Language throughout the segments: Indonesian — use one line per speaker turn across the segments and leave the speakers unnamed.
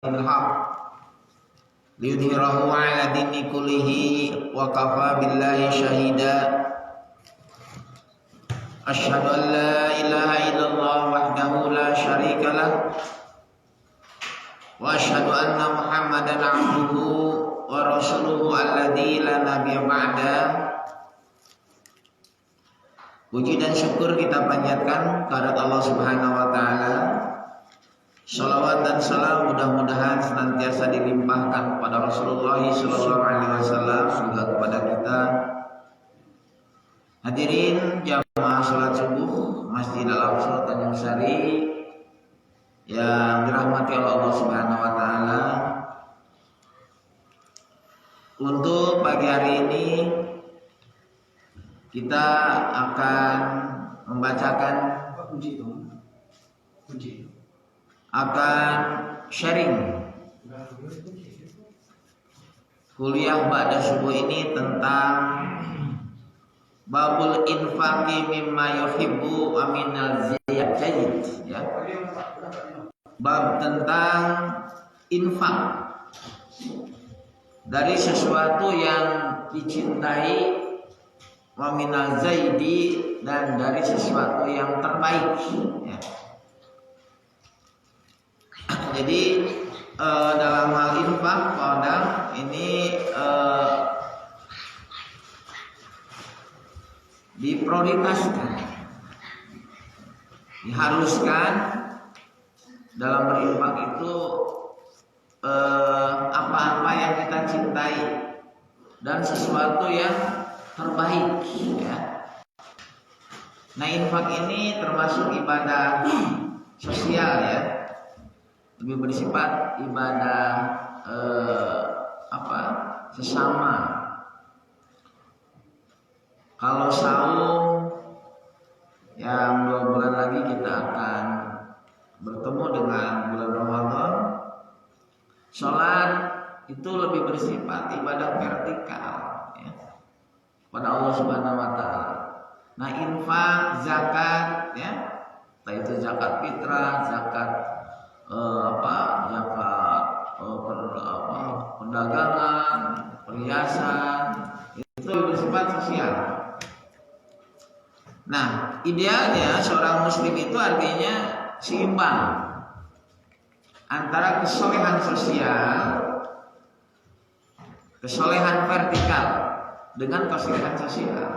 الحق ليظهره على دين كله وكفى بالله شهيدا أشهد أن لا إله إلا الله وحده لا شريك له وأشهد أن محمدا عبده ورسوله الذي لا نبي بعده. Puji dan syukur kita panjatkan kehadirat Allah Subhanahu wa taala. Shalawat dan salam mudah-mudahan senantiasa dilimpahkan kepada Rasulullah sallallahu alaihi wasallam juga kepada kita. Hadirin jamaah salat subuh Masjid Al-Aqsa Tanjung Sari yang dirahmati Allah Subhanahu wa taala. Untuk pagi hari ini kita akan membacakan akan sharing kuliah pada subuh ini tentang babul infaqi mimma yuhibbu wa minal zayyid, ya. Bab tentang infak dari sesuatu yang dicintai, wa minal zaidi, dan dari sesuatu yang terbaik, ya. Jadi dalam hal infak kodam ini diprioritaskan, diharuskan dalam berinfak itu apa-apa yang kita cintai dan sesuatu yang terbaik, ya. Nah, infak ini termasuk ibadah sosial, ya, lebih bersifat ibadah sesama. Kalau saum yang 2 bulan lagi kita akan bertemu dengan bulan Ramadan, sholat itu lebih bersifat ibadah vertikal, ya, pada Allah Subhanahu wa taala. Nah, infak, zakat, ya, entah itu zakat fitrah, zakat perdagangan, perhiasan, itu bersifat sosial. Nah, idealnya seorang muslim itu artinya seimbang antara kesolehan sosial, kesolehan vertikal dengan kesolehan sosial.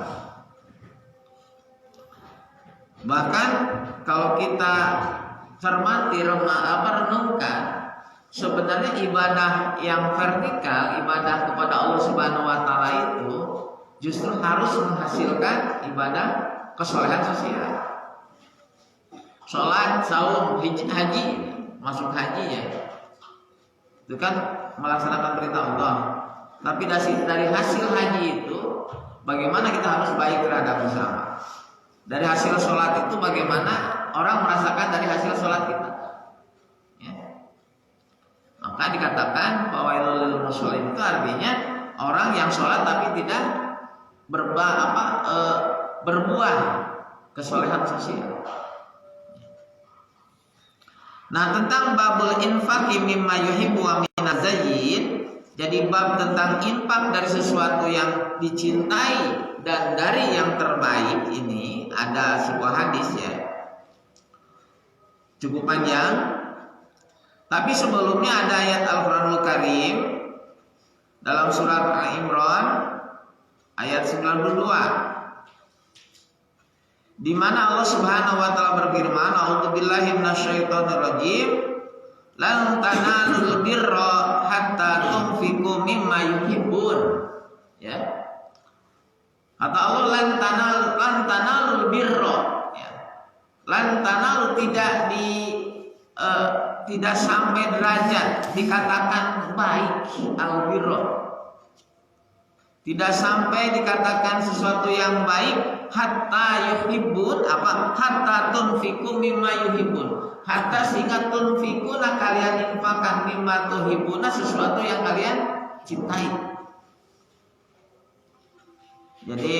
Bahkan kalau kita cermati, renungkan, sebenarnya ibadah yang vertikal, ibadah kepada Allah Subhanahu wa taala itu justru harus menghasilkan ibadah kesolehan sosial. Sholat, saum, haji, masuk haji, ya, itu kan melaksanakan perintah Allah. Tapi dari hasil haji itu bagaimana kita harus baik terhadap sesama. Dari hasil sholat itu bagaimana orang merasakan dari hasil sholat kita, ya. Maka dikatakan fawailul lil musallin itu artinya orang yang sholat tapi tidak berbuah kesolehan sosial. Nah, tentang babul infaqi mimma yuhibbu wa minaz zayyid, jadi bab tentang infak dari sesuatu yang dicintai dan dari yang terbaik ini ada sebuah hadis, ya, cukup panjang. Tapi sebelumnya ada ayat Al-Qur'anul Karim dalam surat Al-Imran ayat 92, di mana Allah Subhanahu wa taala berfirman, a'udzubillahi minasyaitonir rajim, lan tanalul birra hatta tunfiqu mimma yuhibbun, ya. Kata Allah, lan tanalul birra, ya. Lan tanalu tidak sampai derajat dikatakan baik, al-birra. Tidak sampai dikatakan sesuatu yang baik hatta yuhibbun, hatta tunfiqu mimma yuhibbun. Hatta sehingga tunfiquna, kalian infakkan, mimma tuhibbuna, sesuatu yang kalian cintai. Jadi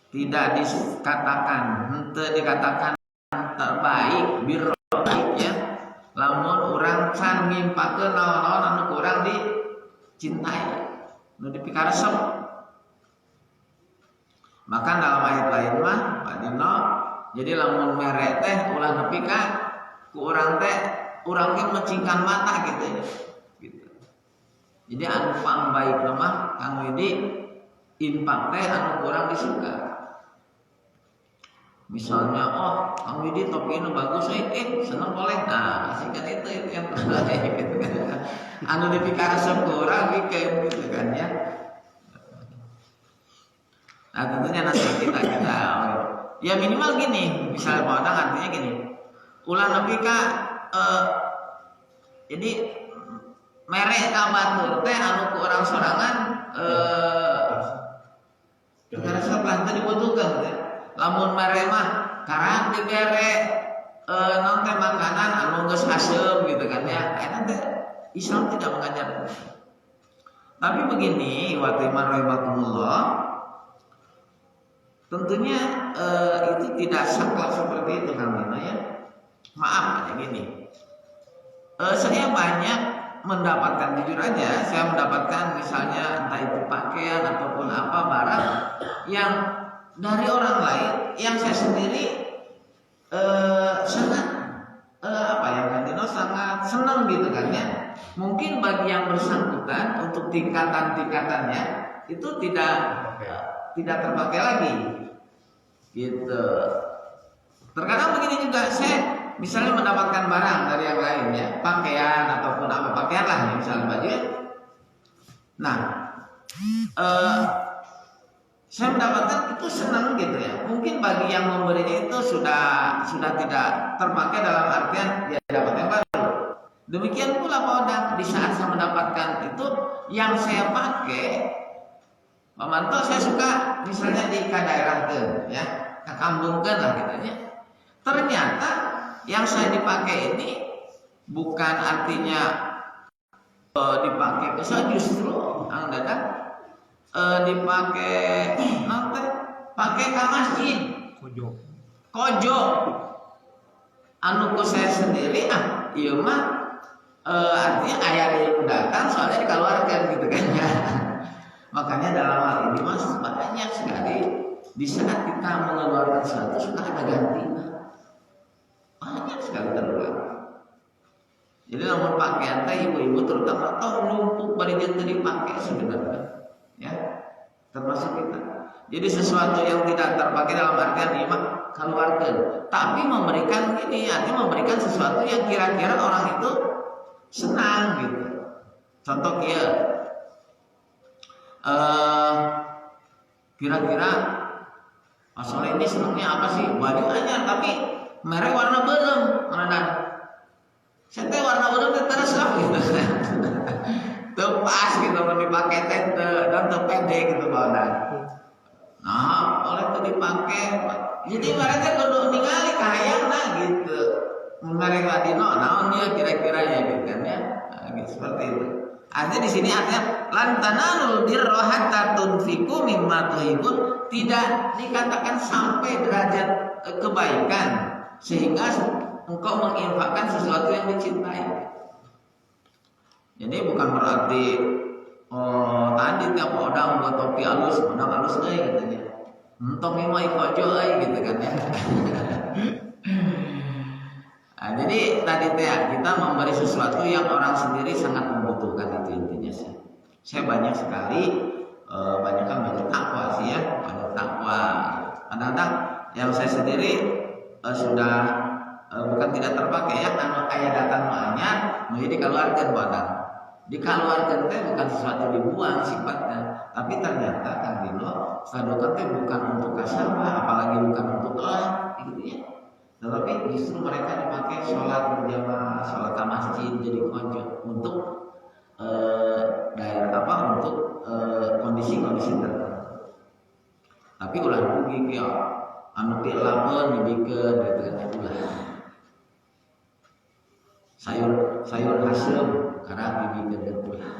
tidak dikatakan terbaik, birra, ya, lamun orang can misalkan ngimpakeun naon-naon anu kurang dicintai, nu dipikaresep. Maka dalam ayat lain mah Pak Dino, jadi lamun mere teh ulah nepi ka ku urang teh mencingkan mata gitu ya. Gitu. Jadi anu pambaik mah Kang Widi infak teh anu kurang disuka. Misalnya, oh Kang Widi topi nu bagus seneng boleh. Nah, singkat itu yang terbaik gitu kan. Anu dipikaresep ku urang gitu kan ya. Nah tentunya nasihat kita ya minimal gini, misalnya padang artinya gini, ulah nepi ka jadi merek ka batur teh anu ku urang sorangan karasa lah teu dibutuhkeun teh. Lamun merek mah karang dibere naon teh makanan anu geus haseum gitu kan ya. Eta teh Islam tidak mengajarkan. Tapi begini, wa timan rahimakumullah, tentunya itu tidak saklek seperti itu kan ya. Maaf aja gini. Saya banyak mendapatkan, jujur aja, saya mendapatkan misalnya entah itu pakaian ataupun apa barang yang dari orang lain yang saya sendiri sangat apa ya kan Dino, sangat senang gitu kan ya. Mungkin bagi yang bersangkutan untuk tingkatan-tingkatannya itu tidak terpakai lagi. Gitu. Terkadang begini juga, saya misalnya mendapatkan barang dari yang lain ya, pakaian ataupun apa, pakaian lah ya, misalnya baju. Nah, saya mendapatkan itu senang gitu ya. Mungkin bagi yang memberinya itu sudah tidak terpakai dalam artian dia dapat yang baru. Demikian pula pada di saat saya mendapatkan itu yang saya pakai, Pak Manto, saya suka misalnya di daerah ya, kambungkan lah gitu ya. Ternyata yang saya dipakai ini bukan artinya dipakai kesal, justru ang dadang dipakai nanti pakai ke masjid kojo anu ku saya sendiri iya mah artinya ayah yang datang soalnya dikeluarkan gitu kan ya. Makanya dalam hal ini mas banyak sekali di saat kita mengeluarkan sesuatu suka ada gantinya, banyak sekali terulang. Jadi namun pakaian teh ibu-ibu terutama numpuk bari teu dipakai sebenarnya, ya termasuk kita. Jadi sesuatu yang tidak terpakai dalam artian iman keluarkan, tapi memberikan ini artinya memberikan sesuatu yang kira-kira orang itu senang gitu. Contoh ya. Kira-kira Mas Soleh ini senangnya apa sih? Baju anyar tapi merek warna berem, mana? Saya teh warna berem teh terus lah gitu. Tepas gitu kalau dipakai teh dan tepede gitu badan. Nah, oleh itu dipakai. Jadi mereka kudu ningali kahayangna gitu. Merek ladino naon dia kira-kira ya gitu kan ya. Nah, gitu, seperti itu. Artinya di sini artinya lan tanalul birra hatta tunfiqu mimma tuhibbun, tidak dikatakan sampai derajat kebaikan sehingga engkau menginfakkan sesuatu yang dicintai. Jadi bukan berarti tadi tiap orang buat topi halus, orang halus gitu ya. Entong mimai kojo gitu kan ya. Nah, jadi tadi kita memberi sesuatu yang orang sendiri sangat membutuhkan, itu intinya sih. Saya banyak sekali banyak takwa sih ya, banyak takwa. Kadang-kadang yang saya sendiri sudah bukan tidak terpakai ya, anu aya datang anyar menjadi dikeluarkan badan. Dikeluarkan teh bukan sesuatu dibuang sifatnya, tapi ternyata kan Dino sadokan teh bukan untuk kasabah, apalagi bukan untuk lah gitu ya. Tetapi justru mereka dipakai sholat berjamaah, sholat ke masjid jadi konjok untuk daerah apa, untuk kondisi-kondisi tertentu. Tapi ulah rugi ya, anu pilamun dibikeun gitu kan ulah. Sayur hasil karena dibikeun ulah.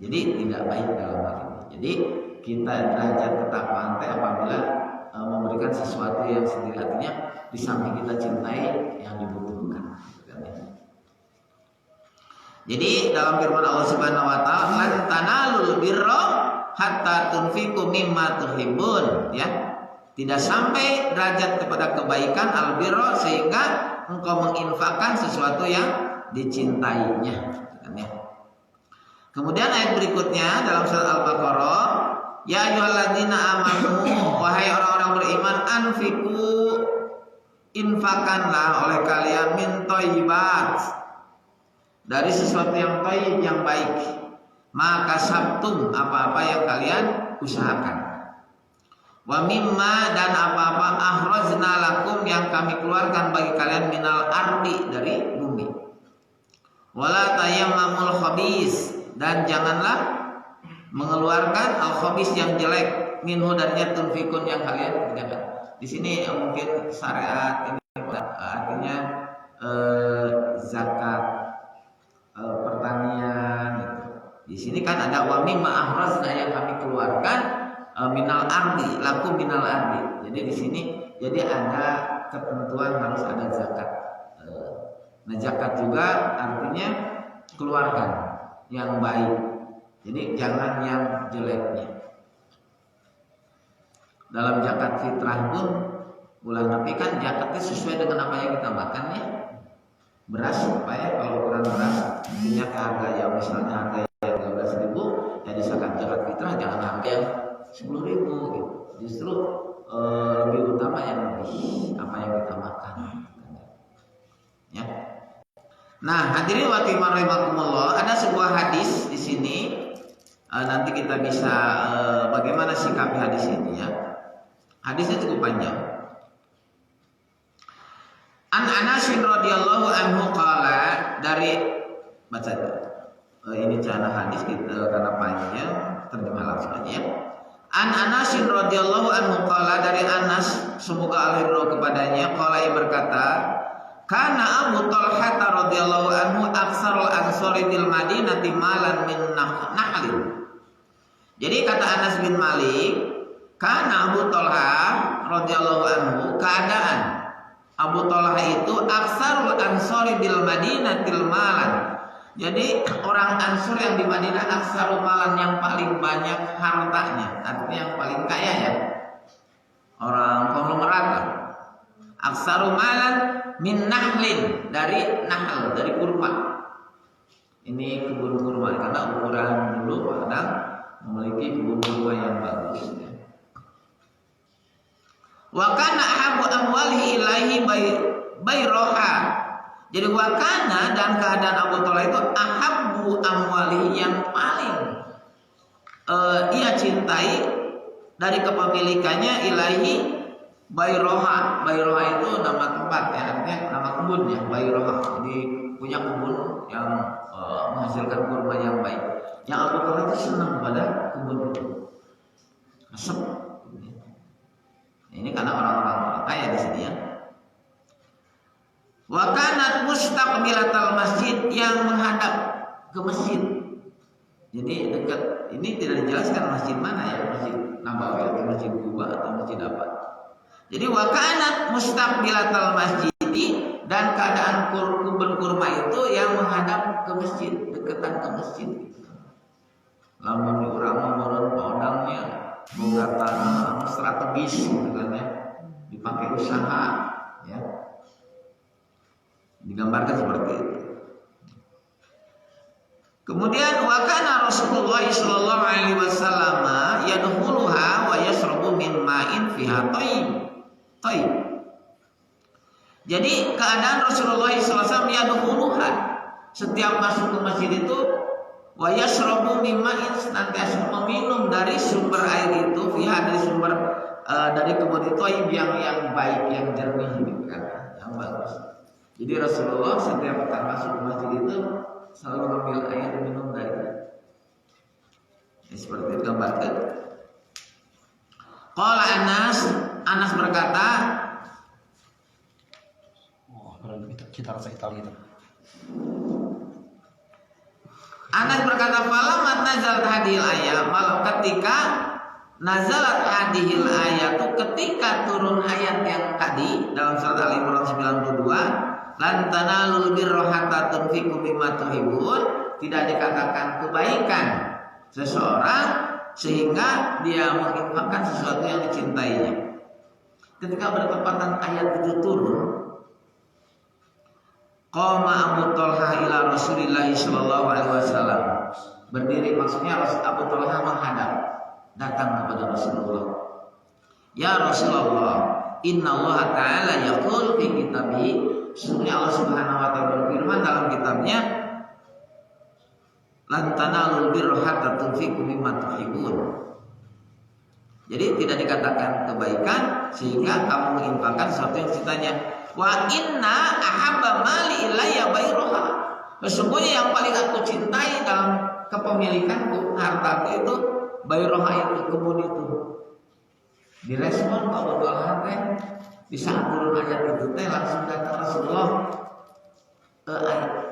Jadi tidak baik dalam hal ini. Jadi kita derajat ketakwaan teh apabila memberikan sesuatu yang sendiri, artinya di samping kita cintai yang dibutuhkan. Jadi dalam firman Allah Subhanahu wa taala, "Lan tanalul birra hatta tunfiqu mimma tuhibbun." Ya. Tidak sampai derajat kepada kebaikan albirra sehingga engkau menginfakkan sesuatu yang dicintainya. Kemudian ayat berikutnya dalam surat Al-Baqarah, "Ya ayyuhalladzina amanu," wahai orang-orang beriman, "anfiqu," infakkanlah oleh kalian, "min thayyibat," dari sesuatu yang thayyib, yang baik, "maka sabtum," apa-apa yang kalian usahakan, "wa mimma," dan apa-apa, "akhrajna lakum," yang kami keluarkan bagi kalian, "minal ardi," dari bumi, "wala tayammamul khabis," dan janganlah mengeluarkan al-khabis yang jelek, "minhu," darinya, "tunfikun," yang kalian kerjakan. Di sini mungkin syariat ini artinya zakat, pertanian gitu. Di sini kan ada wa mimma akhrajna, yang kami keluarkan, minal ardi, lakum minal ardi. Jadi di sini jadi ada ketentuan harus ada zakat. Nah, zakat juga artinya keluarkan yang baik. Jadi jangan yang jeleknya. Dalam zakat fitrah pun bulan Nabi kan zakatnya sesuai dengan apa yang kita makan ya. Beras supaya kalau kurang beras punya harga yang misalnya harga yang 12.000, ya di zakat fitrah jangan harga yang 10.000 gitu. Justru lebih utama yang lebih apa yang kita makan. Ya. Nah, hadirin wa rahimakumullah, ada sebuah hadis di sini. Nanti kita bisa bagaimana sikapi hadis ini ya. Hadisnya cukup panjang. An Anas radhiyallahu anhu qala, dari baca ini cara hadis kita karena panjang, terjemah langsung aja ya. An Anas radhiyallahu anhu qala, dari Anas semoga Allah ridho kepadanya, qala, ia berkata, "Kana Abu Talhah radhiyallahu anhu aksarul ansori bil Madinati malan min nahlin." Jadi kata Anas bin Malik, karena Abu Talhah radhiyallahu anhu, keadaan Abu Talhah itu aksarul ansori bil Madinatil malan. Jadi orang Ansor yang di Madinah aksarul malan, yang paling banyak hartanya, artinya yang paling kaya ya. Orang konglomerat. Aksarul malan min nahlin, dari nahl, dari kurma. Ini kebun kurma karena ukuran dulu kadang memiliki kebun kurma yang bagus ya. Wa kana ahabu amwalihi ilaihi bayroha. Jadi wa kana, dan keadaan Abu Talhah itu ahabu amwalihi, yang paling ia cintai dari kepemilikannya, ilaihi bayroha. Bayroha itu nama tempat ya, artinya nama kebun ya, bayroha. Jadi punya kebun yang menghasilkan kurma yang baik. Yang Abu Talhah itu senang pada kebun itu. Asep. Ini karena orang-orang kaya di sini ya. Wa kanat mustaqbilatal masjid, yang menghadap ke masjid. Jadi dekat, ini tidak dijelaskan masjid mana ya, masjid Nabawi atau masjid Kuba atau masjid apa. Jadi wa kanat mustaqbilatal masjid, dan keadaan kebun kurma itu yang menghadap ke masjid, dekatan ke masjid. Lamun urang moron podangnya boga tanah strategis kan ya, dipakai usaha ya. Digambarkan seperti itu. Kemudian wa kana Rasulullah sallallahu alaihi wasallam yadkhuluha wa yashrabu min ma'in fiha thayyib. Jadi keadaan Rasulullah sallallahu alaihi wasallam yadkhuluha, setiap masuk ke masjid itu, wa yashrabu min ma'in, senantiasa meminum dari sumber air itu, fiha, dari sumber dari kebun thayyib yang baik, yang jernih gitu kan, yang bagus. Jadi Rasulullah setiap masuk ke masjid itu selalu mengambil air dan minum dari itu. Ini seperti itu gambarkan. Qala Anas berkata,
kita rasa Italia itu.
Anas berkata, "Falamat nazalat hadhil ayat," malam ketika nazalat hadhil ayat, ketika turun ayat yang tadi dalam surat Al-Imran 92, lan tanalul birra hatta tunfiqu mimma tuhibbun, tidak dikatakan kebaikan seseorang sehingga dia menginfakkan sesuatu yang dicintainya. Ketika bertepatan ayat itu turun, qama Abu Talha ila Rasulillah sallallahu alaihi wasallam. Berdiri maksudnya Abu Talha menghadap, datang kepada Rasulullah. Ya Rasulullah, inna Allah ta'ala yaqul fi kitabih, sesungguhnya Allah Subhanahu wa taala berfirman dalam kitabnya, lan tanalul birra hatta tunfiqu mimma tuhibbun. Jadi tidak dikatakan kebaikan sehingga kamu menginfakkan sesuatu yang cintanya. Wa inna ahabba mali ilayya bayruha. Sesungguhnya yang paling aku cintai dalam kepemilikanku, hartaku itu bayruha, itu kebun itu. Direspon Pak Abu Talha di saat turun ayat itu langsung datang Rasulullah.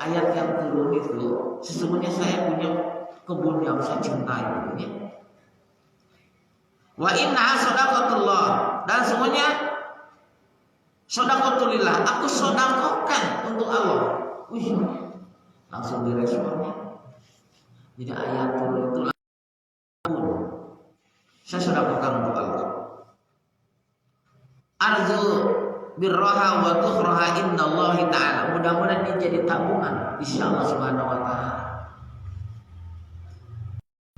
Ayat yang turun itu, sesungguhnya saya punya kebun yang saya cintai gitu ya. Wa inna shadaqatullah, dan semuanya shadaqatulillah, aku sedekahkan untuk Allah. Wih, langsung diresponnya. Jadi ayat turun itu langsung, saya sedekahkan untuk Allah. Arzu birroha wa tukhroha indallahi ta'ala, mudah-mudahan ini jadi tabungan insyaallah subhanahu wa ta'ala.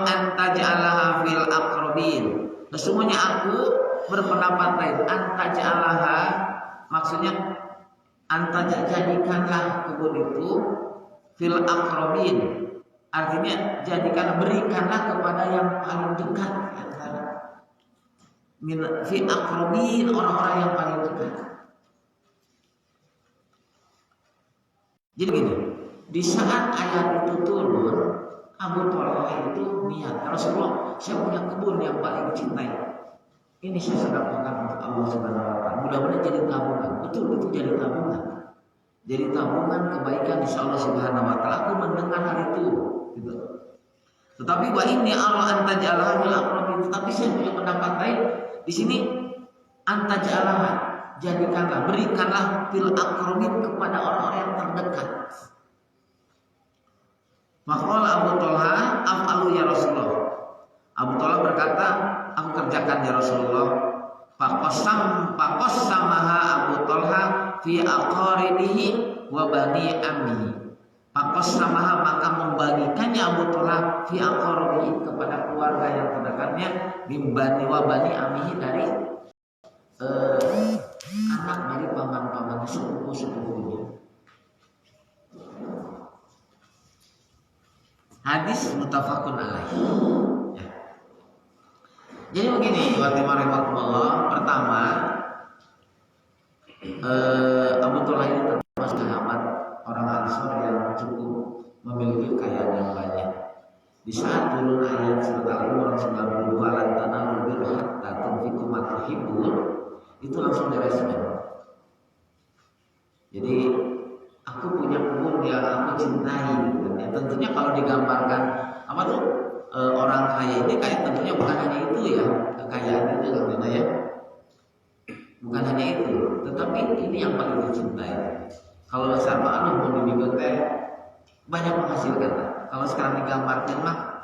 Antaj'alaha fil aqrabin, sesungguhnya aku berpendapat lain. Antaj'alaha maksudnya jadikanlah kebun itu fil aqrabin, artinya jadikan, berikanlah kepada yang paling dekat antara fi aqrabin, orang-orang yang paling dekat. Jadi gini, di saat ayat itu turun, Abu Talha itu niat, Rasulullah, saya punya kebun yang paling dicintai, ini saya sedekahkan untuk Allah Subhanahu wa taala. Mudah-mudahan jadi tabungan. Betul, itu jadi tabungan. Jadi tabungan kebaikan di Allah Subhanahu wa taala. Aku mendengar hal itu gitu. Tetapi wa inni ara antaj'alaha fil aqrabin, tetapi saya punya pendapat lain. Di sini antaj'alaha, jadikanlah, berikanlah fil aqrabin, kepada orang-orang yang terdekat. Maqala Abu Talha, af'alu ya Rasulullah. Abu Talha berkata, aku kerjakan ya Rasulullah. Faqassamaha Abu Talha fi aqaribihi wa bani ammihi. Faqassamaha, maka membagikannya Abu Talha fi aqaribihi, kepada keluarga yang terdekatnya, bimbani wa bani ammihi, dari anak dari paman-paman, sepupu-sepupunya. Hadis muttafaqun alaih. Ya. Jadi begini, warahmatullahi. Pertama, Abu Talha ini termasuk sahabat orang Ansor yang cukup memiliki kekayaan yang banyak. Di saat turun ayat surat Al-Imran 92, lan tanalul birra hatta tunfiqu ma tuhibbun, itu langsung direspon. Jadi aku punya kebun yang aku cintai gitu. Ya, tentunya kalau digambarkan apa tuh orang kaya ini kayak tentunya bukan hanya itu ya, kekayaan itu tentunya ya, bukan hanya itu, tetapi ini yang paling dicintai. Kalau sama anu mau dibikin teh banyak menghasilkan. Kalau sekarang digambarkan mah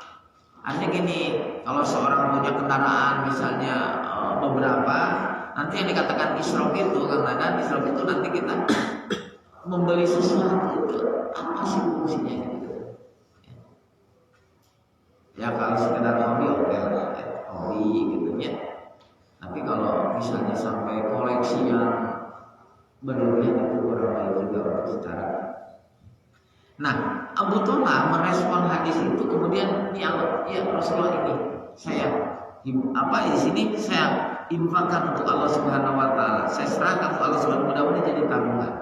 artinya gini, kalau seorang punya kendaraan misalnya beberapa, nanti yang dikatakan israf itu, karena israf itu nanti kita membeli sesuatu, apa sih fungsinya gitu. Ya kalau sekedar hobi oke lah, hobi gitu ya. Tapi kalau misalnya sampai koleksi yang berlebihan, itu kurang baik juga untuk secara. Nah, Abu Talha merespon hadis itu, kemudian ya Rasulullah, ini saya di sini saya infakkan untuk Allah Subhanahu wa taala. Saya serahkan untuk Allah Subhanahu, mudah-mudahan jadi tabungan.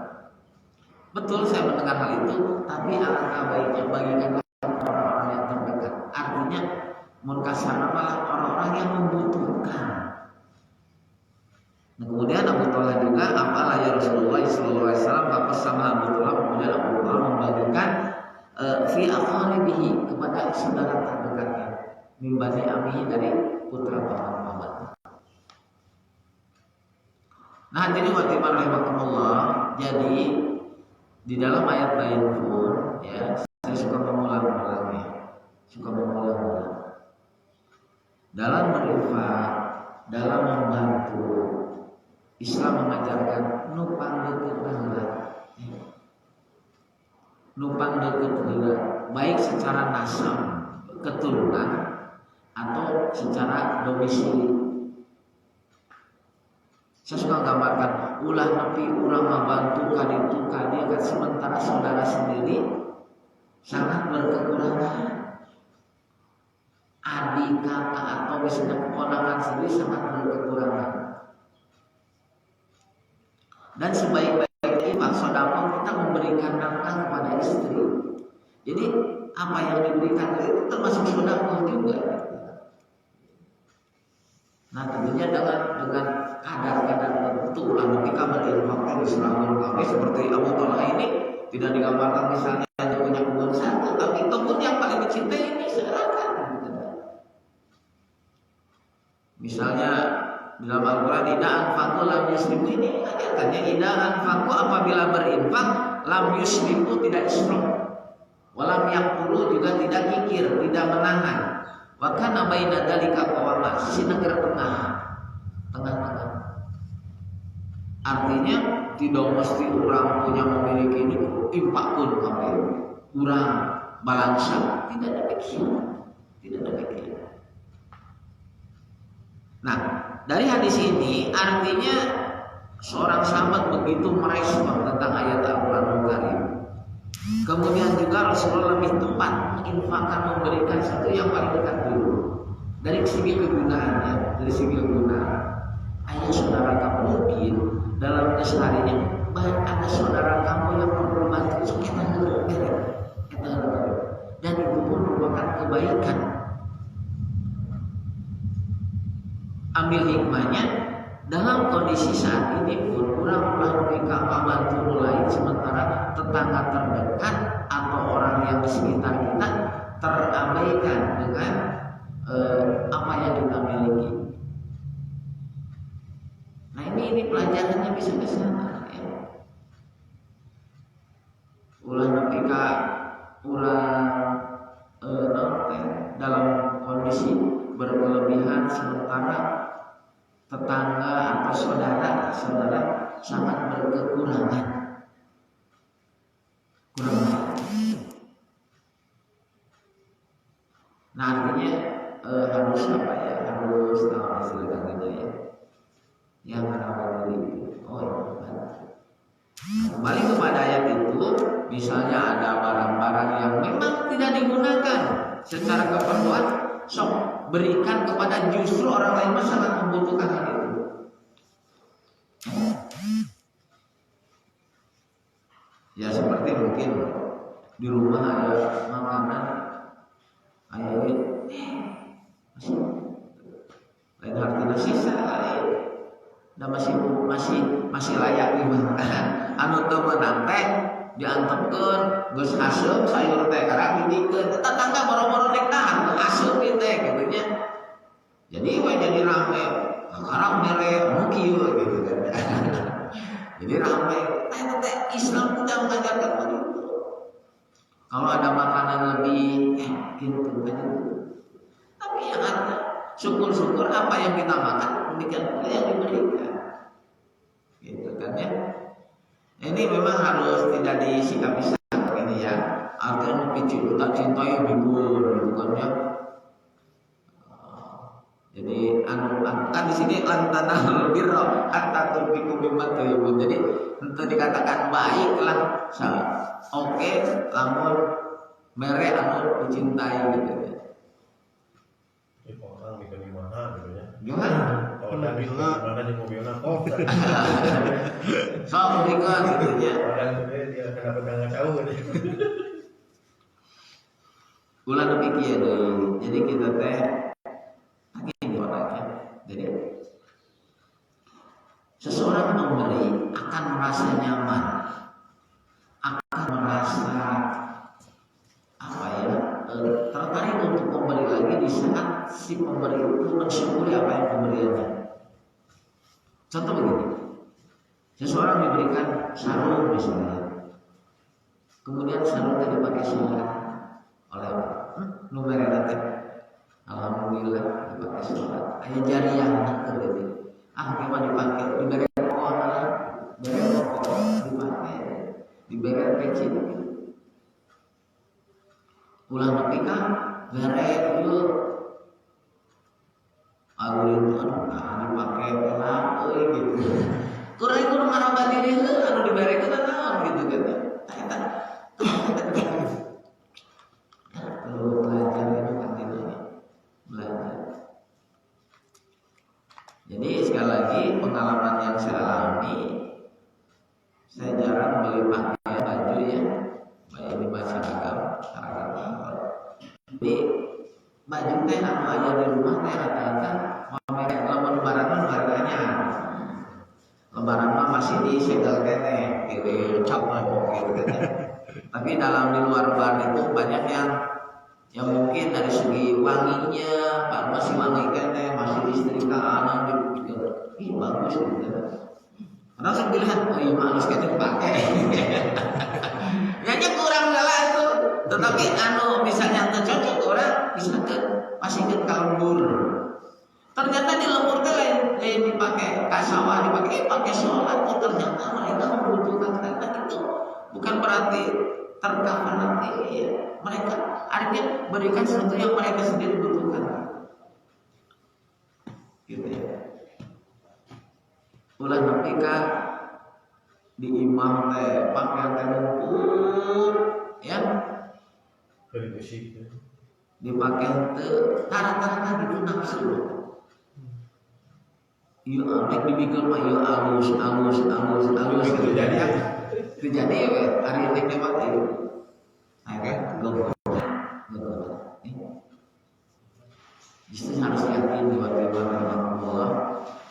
Betul, saya mendengar hal itu, tapi alangkah baiknya bagikan orang-orang yang terdekat. Artinya munkasar malah orang-orang yang membutuhkan. Nah, kemudian Abu Talha juga, apalah ya Rasulullah sallallahu alaihi wasallam, apa sama Abu Talha, kemudian Abu Talha membagikan fi aqaribihi, kepada saudara terdekatnya, min bani ammihi, dari putra paman-paman. Nah, jadi rahimahumullah, jadi di dalam ayat lain pun ya, saya suka mengulang-ulang ya, suka mengulang-ulang. Dalam berinfak, dalam membantu, Islam mengajarkan nupang deket heula. Nupang deket heula, baik secara nasab, keturunan atau secara domisili. Saya suka gambarkan ulah nepi urang membantu kaditu kadi kan sementara saudara sendiri sangat berkekurangan. Adik, kakak atau misalnya keponakan sendiri sangat berkekurangan. Dan sebaik-baik infak sedekah kita memberikan nafkah kepada istri. Jadi apa yang diberikan itu termasuk sedekah juga. Nah tentunya dengan kadar-kadar tertentu lah ketika berinfaknya di selama kami seperti Abu Talha ini tidak digambarkan misalnya hanya punya kebun satu, tapi kebun yang paling dicintai ini serahkan. Misalnya dalam Al-Quran ida anfaqu lam yusrifu ini katanya ida anfaqu apabila berinfak lam yusrifu tidak israf, walam yaqulu juga tidak kikir, tidak menahan. Wa kana baina dzalika qawama, sisi negara tengah-tengah. Artinya tidak mesti orang punya memiliki ini impak pun kabeh. Urang balansa, tidak demikian. Tidak demikian. Nah, dari hadis ini artinya seorang sahabat begitu merespon tentang ayat Al-Qur'anul Karim. Kemudian juga Rasulullah lebih tepat menginfakkan, memberikan satu yang paling dekat dulu. Dari segi kegunaannya, dari segi kegunaan. Ayah saudara kamu mungkin dalam kesehariannya banyak ada saudara kamu yang memperbantu kita dan itu pun merupakan kebaikan. Ambil hikmahnya dalam kondisi saat ini pun kurang mereka membantu lain sementara tetangga terdekat atau orang yang di sekitar kita terabaikan dengan apa yang kita miliki. Nah ini pelajarannya bisa ke sana ya. Ulah ketika orang dalam kondisi berkelebihan sementara tetangga atau saudara sangat berkekurangan. Nah artinya harus apa ya? Harus tahu istilah gitu ya. Yang merawat diri. Kembali kepada ayat itu, misalnya ada barang-barang yang memang tidak digunakan secara keperluan, sok berikan kepada justru orang lain yang sangat membutuhkan hal itu. Ya seperti mungkin di rumah ada makanan, ayah masih lain hartina sisa, dan masih layak dimakan. Anu teu meunang teh diantepkeun geus aseup sayur teh karang didikeun tetangga boro-boro rek tahan aseup teh gitu nya. Jadi we jadi rame, karang mere anu kieu gitu kan. Jadi rame, teh Islam tidak mengajarkan begitu. Kalau ada makanan lebih gitu aja. Tapi yang ada syukur-syukur apa yang kita makan demikian pula yang diberikan. Gitu kan ya. Ini memang harus tidak disikapi ini ya. Artinya picu tak cintai bibur gitu kan ya. Jadi kan di sini lantanal birra hatta tunfiqu mimma tuhibbun. Jadi untuk dikatakan baiklah, oke, lamun mere anu dicintai gitu ya.
Orang bisa di mana gitu ya.
Gimana?
Kalau Nabi mana di mobilnya kok.
Sok berikan gitu ya.
Orang dia kenapa enggak tahu gitu.
Kula nepi kieu deui. Jadi kita teh ini orangnya. Jadi seseorang memberi akan merasa nyaman, akan merasa apa ya, tertarik untuk memberi lagi di saat si pemberi itu mensyukuri apa yang pemberiannya. Contoh begini, seseorang diberikan sarung misalnya, kemudian sarung tadi pakai sholat oleh numerena teh alhamdulillah dipakai sholat aya jariah gitu memang dipakai diberi pohon beri pokok dipakai diberi peci ulang nepi ka gare ieu alulin dipakai pelak gitu kurang kudu ngaroba diri anu diberekeun naon gitu kan eta perlu belajar itu kan itu belajar. Jadi sekali lagi pengalaman yang saya alami, saya jarang beli pakaian baju ya, baik di masyarakat. Jadi baju teh anu aya di rumah teh rata-rata lamun lebaran mah harganya. Lebaran mah masih disegel kene, gitu cap gitu. Tapi dalam di luar lebaran itu banyak yang mungkin dari segi wanginya, Pak masih wangi kene, masih disetrika anak gitu. Ih bagus gitu. Karena saya bilang, oh iya halus kene dipakai. Nyanyi kurang lah itu. Tetapi misalnya cocok orang bisa masih kalembur. Ternyata di lembur teh lain dipakai kasawah pakai sholat. Oh ternyata mereka membutuhkan karena itu bukan berarti tercover nanti ya. Mereka artinya berikan sesuatu yang mereka sendiri butuhkan. Gitu ya. Ulah nepi ka di imam teh pakaian teh numpuk ya.
Beri musik.
Dipakai teu tara-tara gitu nafsu. Iya, nek dibikir mah iya alus gitu jadi ya. Terjadi we hari ini memang itu. Oke, go. Justru harus yakin bahwa Allah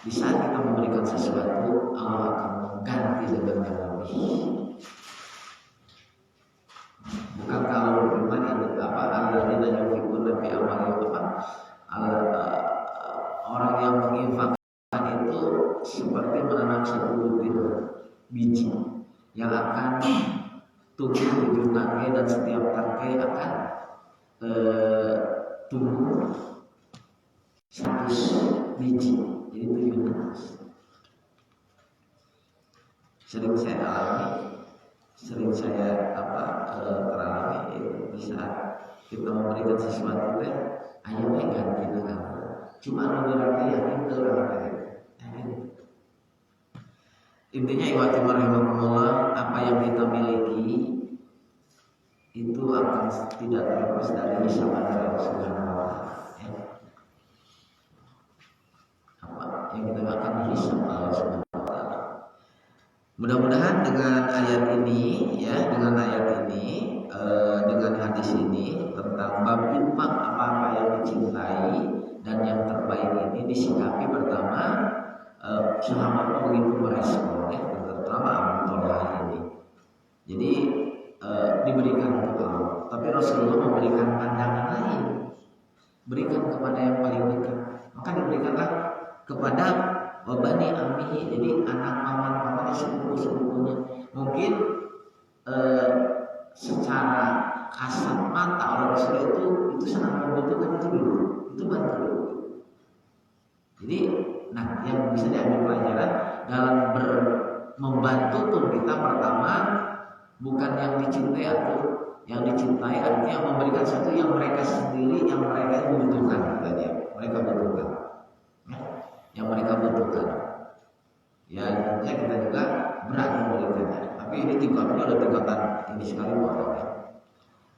di saat kita memberikan sesuatu Allah akan mengganti dengan yang lebih. Bukan kalau beriman itu alladzina yunfiquna fi amwalihim orang yang menginfakkan itu seperti menanam satu butir biji yang akan tumbuh 7 tangkai dan setiap tangkai akan tumbuh 100 biji, jadi 17. Sering saya alami, sering saya teralami itu bisa kita memberikan sesuatu teh ayo ganti dengan cuma orang yakin ke orang intinya iwati warahmatullah apa yang kita miliki itu akan tidak terlepas dari hisab dari Allah Subhanahu wa Ta'ala. Apa yang kita akan hisab Allah Subhanahu wa Ta'ala. Mudah-mudahan dengan ayat ini ya, dengan hadis ini tentang bab infak apa-apa yang dicintai dan yang terbaik ini disikapi pertama sahabat begitu merespon ya, terutama Abu Talha ini. Jadi diberikan untuk Allah, tapi Rasulullah memberikan pandangan lain, berikan kepada yang paling dekat. Maka diberikanlah kepada wabani ammihi, jadi anak paman sepupu-sepupunya. Mungkin secara kasat mata orang Rasul itu sangat membutuhkan itu dulu, itu bantu dulu. Jadi, yang bisa diambil pelajaran dalam membantu pun kita pertama bukan yang dicintai atau yang dicintai artinya memberikan sesuatu yang mereka sendiri yang mereka butuhkan katanya, mereka butuhkan, ya, yang mereka butuhkan. Ya, kita juga berat memberikannya. Tapi ini tingkatnya ada tingkatan ini sekali ya,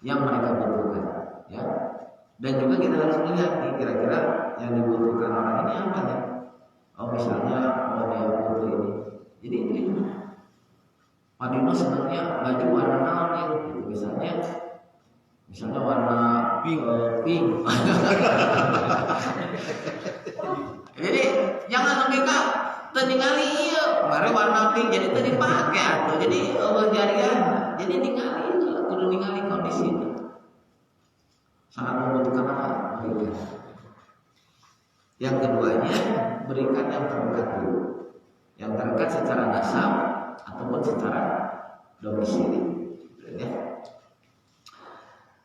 yang mereka butuhkan, ya. Dan juga kita harus melihat nih kira-kira yang dibutuhkan orang ini apa nih? Oh misalnya dia butuh ini. Jadi ini Pak Dino sebenarnya baju warna naon nih? Misalnya warna pink. Jadi jangan sampai kak ningali ieu, kemarin warna pink jadi tadi pakai atau jadi jarian. Jadi ningali kudu ningali kondisi itu. Sangat membutuhkan apa? Berikan. Yang keduanya berikan yang terdekat dulu. Yang terdekat secara nasab ataupun secara domisili. Ya.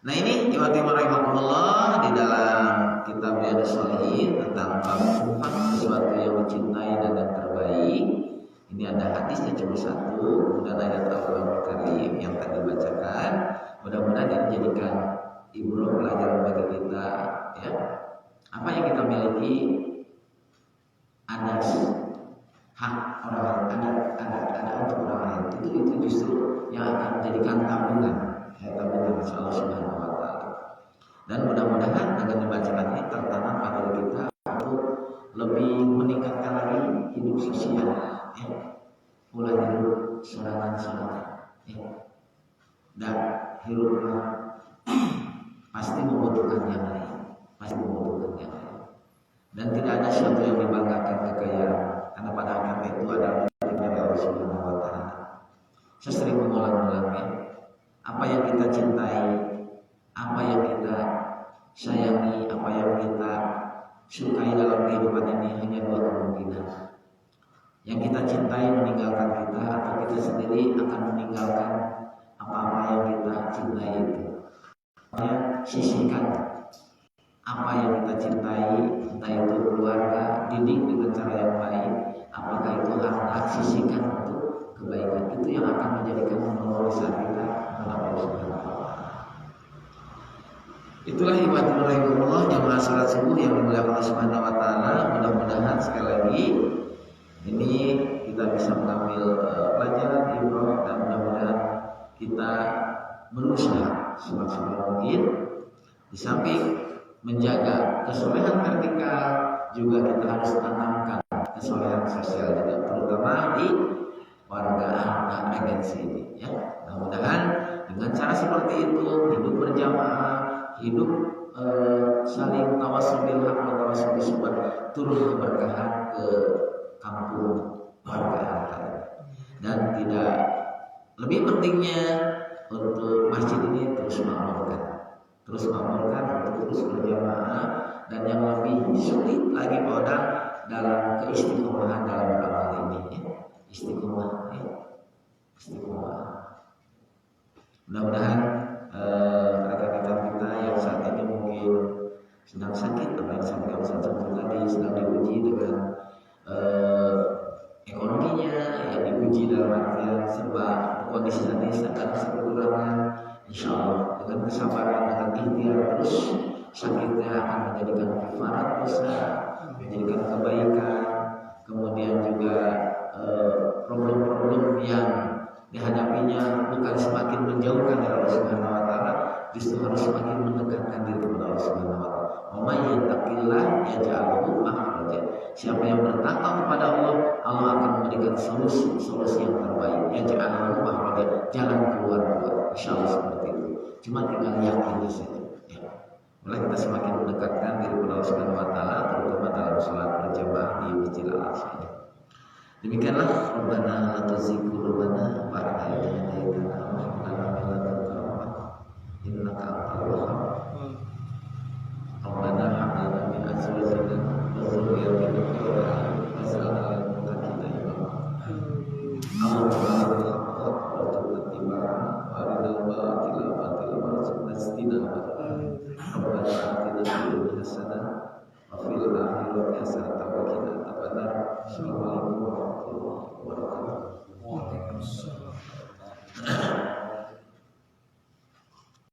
Nah ini rahimahullah di dalam kitab Riyadhus Shalihin tentang bab sesuatu yang mencintai dan yang terbaik. Ini ada hadisnya cuma satu, kemudian ayat Al-Qur'an Karim yang tadi dibacakan. Mudah-mudahan ini dijadikan ibrah pelajaran bagi kita, ya. Apa yang kita miliki ada hak orang, ada untuk orang lain. Itu justru yang akan menjadikan tabungan, tabungan insya Allah Subhanahu wa Ta'ala. Dan mudah-mudahan dengan dibacakan ini tertanam pada kita untuk lebih meningkatkan lagi hidup sosial, ya. Mulai hidup sorangan, ya. Dan hiduplah pasti membutuhkan yang lain, dan tidak ada sesuatu yang dibanggakan kekayaan, karena pada akhirnya itu adalah dari Allah Subhanahu wa Ta'ala. Saya sering mengulang-ulangnya, apa yang kita cintai, apa yang kita sayangi, apa yang kita sukai dalam kehidupan ini hanya dua kemungkinan. Yang kita cintai meninggalkan kita, atau kita sendiri akan meninggalkan apa-apa yang kita cintai itu. Sisihkan apa yang kita cintai, entah itu keluarga, didik dengan cara yang baik, apakah itu harta, sisihkan untuk kebaikan. Itu yang akan menjadikan menolong kita kepada Allah Subhanahu wa Ta'ala. Itulah ibadul rahimahullah jamaah salat subuh yang dimuliakan Allah Subhanahu wa Ta'ala. Mudah-mudahan sekali lagi ini kita bisa mengambil pelajaran ibrah, dan mudah-mudahan kita berusaha semaksimal mungkin. Di samping menjaga kesolehan vertikal, juga kita harus tanamkan kesolehan sosial juga, terutama di warga anak agensi ini, ya. Mudah-mudahan dengan cara seperti itu, hidup berjamaah, hidup saling tawassul bil haq wa tawassul bis sabr, turun keberkahan ke kampung warga anak. Dan tidak lebih pentingnya untuk masjid ini terus makmurkan untuk terus berjamaah, dan yang lebih sulit lagi orang dalam keistiqomahan dalam beramal ini, ya. Istiqomah. Mudah-mudahan rekan-rekan kita yang saat ini mungkin sedang sakit, atau yang sampai tadi sedang diuji dengan ekonominya, yang diuji dalam artian serba kondisi saat ini sangat kekurangan. Insya Allah dengan kesabaran, dengan ikhtiar terus, sakitnya akan menjadikan kifarat dosa, menjadikan kebaikan. Kemudian juga problem-problem yang dihadapinya bukan semakin menjauhkan dari Allah Subhanahu wa Ta'ala, justru harus semakin mendekatkan diri kepada Allah Subhanahu wa Ta'ala. Wa may yattaqillah yaj'al lahu makhraja. Siapa yang bertakwa kepada Allah, Allah akan memberikan solusi yang terbaik. Yaj'al lahu makhraja, jalan keluar. Insyaallah seperti itu. Cuma tinggal yakin saja, ya. Mulai kita semakin mendekatkan diri kepada Allah Subhanahu wa Ta'ala, terutama dalam salat berjamaah di Masjid Al-Aqsa. Demikianlah Rabbana la tuzigh qulubana ba'da idh hadaytana wa hab lana min ladunka